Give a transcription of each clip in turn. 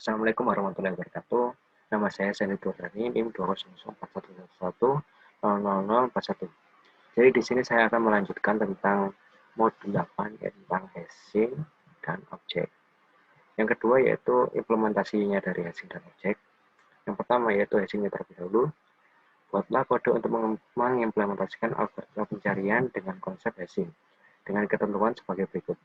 Assalamualaikum warahmatullahi wabarakatuh. Nama saya Seni Dordani, NIM 2004111000041. Jadi di sini saya akan melanjutkan tentang modul 8 yaitu tentang hashing dan objek. Yang kedua yaitu implementasinya dari hashing dan objek. Yang pertama yaitu hashingnya terlebih dahulu. Buatlah kode untuk mengimplementasikan algoritma pencarian dengan konsep hashing dengan ketentuan sebagai berikut.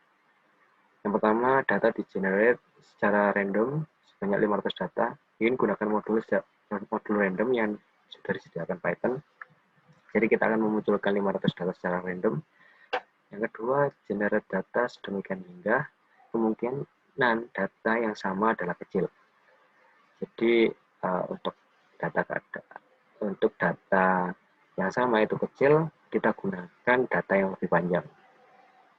Yang pertama, data di-generate secara random sebanyak 500 data. Ingin gunakan modul random yang sudah disediakan Python. Jadi kita akan memunculkan 500 data secara random. Yang kedua, generate data sedemikian hingga kemungkinan data yang sama adalah kecil. Jadi untuk data yang sama itu kecil, kita gunakan data yang lebih panjang.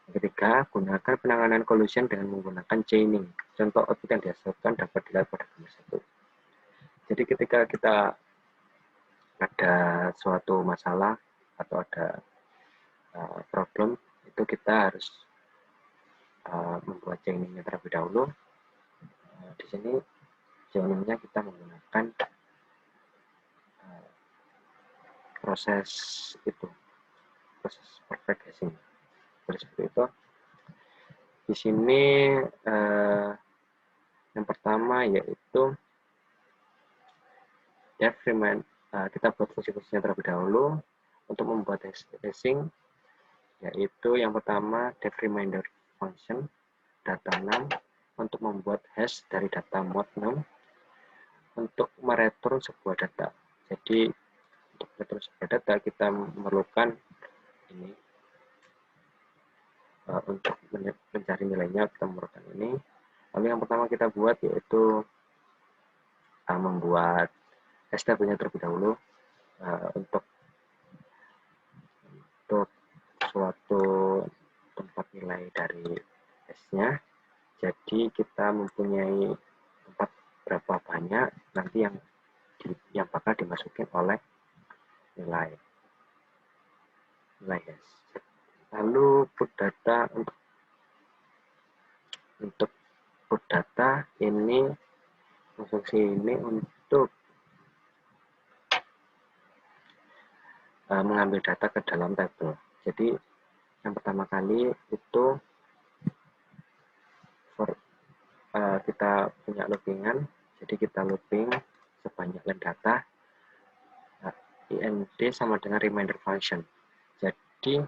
Ketiga, gunakan penanganan collision dengan menggunakan chaining. Contoh output yang dihasilkan dapat dilihat pada gambar 1. Jadi ketika kita ada suatu masalah atau ada problem, itu kita harus membuat chainingnya terlebih dahulu. Di sini chainingnya kita menggunakan proses perfect hashing. Seperti itu. Di sini yang pertama yaitu kita buat fungsi-fungsinya terlebih dahulu untuk membuat hashing, yaitu yang pertama def reminder function data num untuk membuat hash dari data mode num untuk mereturn sebuah data. Jadi untuk mereturn sebuah data kita memerlukan ini untuk mencari nilainya kita memerlukan ini. Lalu yang pertama kita buat yaitu membuat hash table-nya terlebih dahulu untuk suatu tempat nilai dari hash-nya. Jadi kita mempunyai tempat berapa banyak nanti yang bakal dimasukin oleh nilai hash. Lalu put data untuk put data ini fungsi ini untuk mengambil data ke dalam tabel. Jadi yang pertama kali itu kita punya loopingan, jadi kita looping sebanyak len data ind sama dengan reminder function. Jadi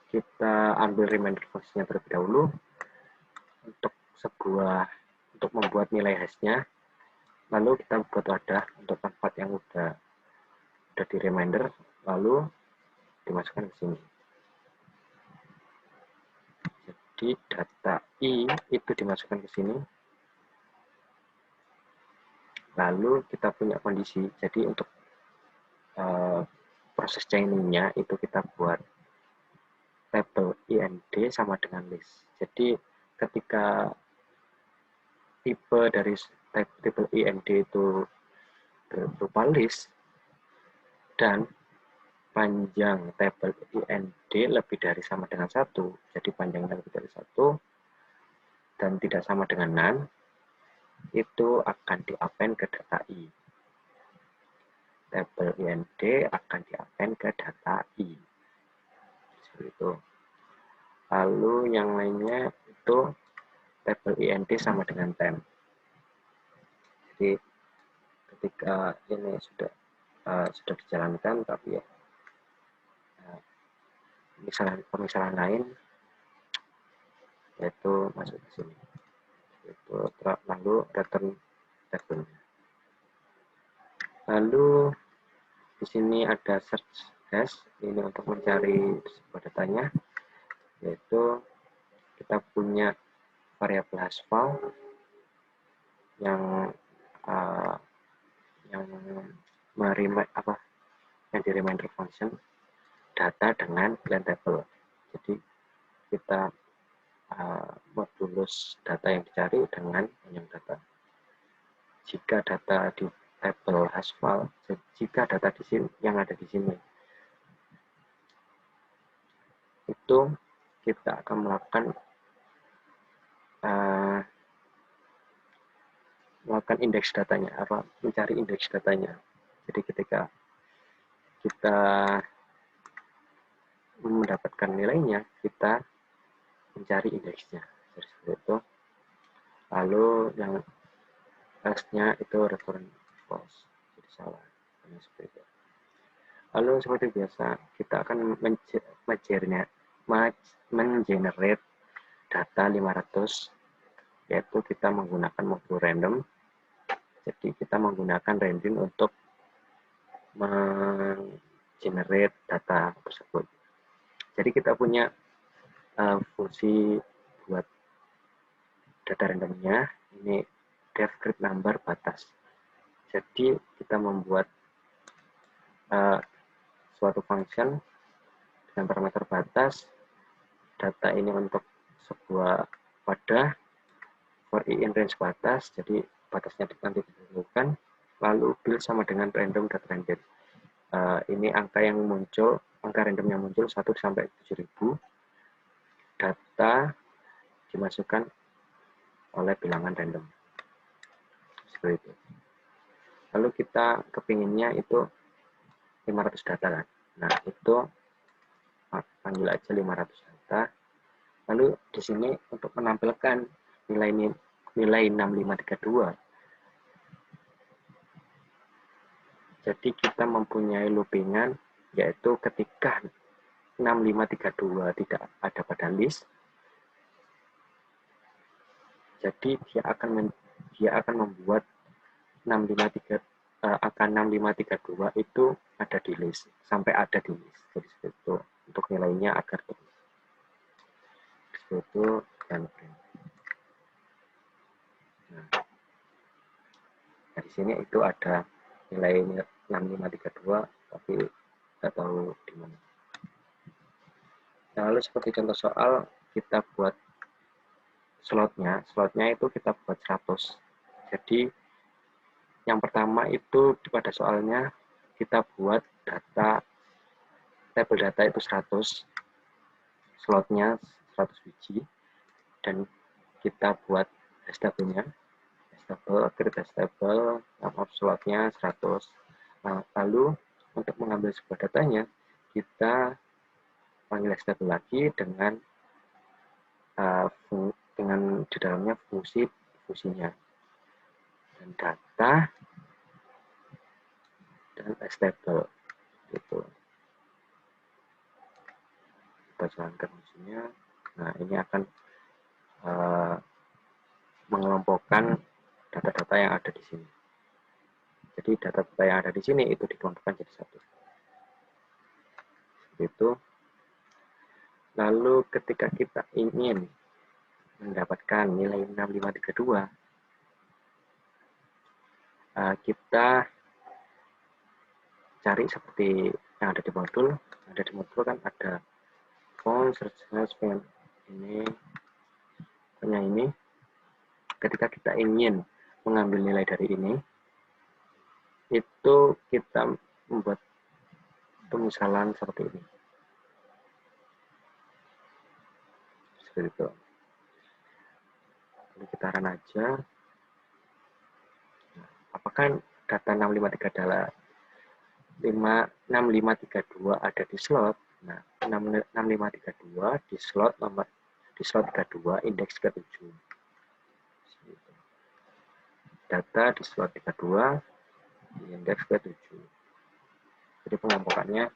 kita ambil reminder function-nya terlebih dahulu untuk membuat nilai hash-nya, lalu kita buat wadah untuk tempat yang udah di reminder, lalu dimasukkan ke sini. Jadi data i itu dimasukkan ke sini. Lalu kita punya kondisi. Jadi untuk proses chaining-nya itu kita buat label ind sama dengan list. Jadi ketika tipe dari label ind itu berupa list dan panjang tabel ind lebih dari sama dengan 1, jadi panjangnya lebih dari 1 dan tidak sama dengan none, itu akan di-append ke data i. Tabel ind akan di-append ke data i. Seperti itu. Lalu yang lainnya itu tabel ind sama dengan 10. Jadi ketika ini sudah dijalankan, tapi ya pemisahan lain yaitu masuk ke sini. Itu lalu return tabel. Lalu di sini ada search hash, ini untuk mencari sebuah datanya, yaitu kita punya variabel hash file yang di reminder function data dengan len table. Jadi kita modulus data yang dicari dengan panjang data. Jika data di tabel hash file, jika data di sini yang ada di sini itu kita akan melakukan menggunakan indeks datanya, mencari indeks datanya. Jadi ketika kita mendapatkan nilainya, kita mencari indeksnya. Seperti itu. Lalu yang S-nya itu return false, jadi salah. Seperti itu. Lalu seperti biasa, kita akan mengenerate data 500, yaitu kita menggunakan modul random. Jadi kita menggunakan random untuk menggenerate data tersebut. Jadi kita punya fungsi buat data randomnya, ini def grid number batas. Jadi kita membuat suatu function dengan parameter batas, data ini untuk sebuah wadah, for i in range batas, jadi batasnya nanti ditentukan, lalu build sama dengan random.random. Ini angka yang muncul, angka random yang muncul 1 sampai 7000, data dimasukkan oleh bilangan random. Seperti itu. Lalu kita kepinginnya itu 500 data kan. Nah, itu panggil aja 500 data. Lalu di sini untuk menampilkan nilai 6532. Jadi kita mempunyai loopingan, yaitu ketika 6532 tidak ada pada list, jadi dia akan membuat angka 6532 itu ada di list, sampai ada di list. Jadi seperti itu untuk nilainya agar terus. Seperti itu dan print. Nah, dari sini itu ada nilai 6532, tapi tidak tahu di mana. Nah, lalu seperti contoh soal, kita buat slotnya itu kita buat 100. Jadi yang pertama itu pada soalnya kita buat data, tabel data itu 100, slotnya 100 biji, dan kita buat hash table-nya, create hash table, slotnya 100. Nah, lalu untuk mengambil sebuah datanya, kita panggil hash table lagi dengan di dalamnya fungsinya, dan data dan hash table gitu. Kita jalankan fungsinya. Nah, ini akan mengelompokkan data-data yang ada di sini. Jadi data-data yang ada di sini itu dikelompokkan jadi satu. Seperti itu. Lalu ketika kita ingin mendapatkan nilai 6532, kita cari seperti yang ada di modul. Ada di modul kan ada font, search, ini, punya ini. Ketika kita ingin mengambil nilai dari ini, itu kita membuat pemisalan seperti ini. Seperti itu. Lalu kita run aja. Nah, apakah data 6532 ada di slot? Nah, 6532 di slot 32 indeks ke-7. Data di slot 32 di indeks ke-7. Jadi pengelompokannya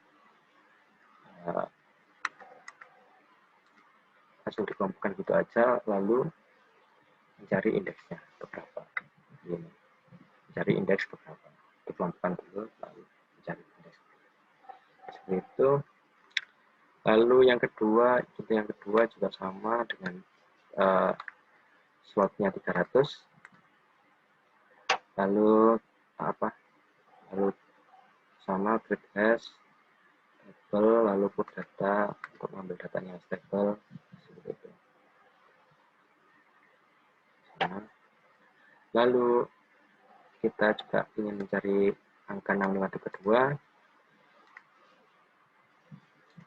langsung dikelompokkan gitu aja, lalu mencari indeksnya berapa. Ini. Mencari indeks berapa. Dikelompokkan dulu, lalu mencari indeks. Seperti itu. Lalu yang kedua juga sama dengan slotnya 300. Lalu sama create hash table, lalu put data untuk mengambil datanya table, seperti itu. Nah, lalu kita juga ingin mencari angka 6532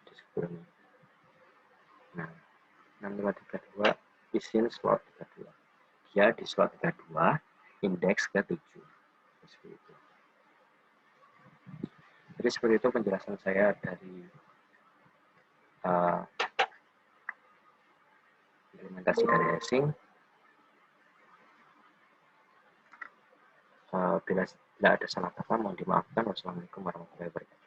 di sebelumnya. Nah, 6532 isin slot 32. Dia di slot 32 indeks ke 7. Seperti itu. Jadi seperti itu penjelasan saya dari implementasi dari hashing. Bila ada salah kata mohon dimaafkan. Wassalamualaikum warahmatullahi wabarakatuh.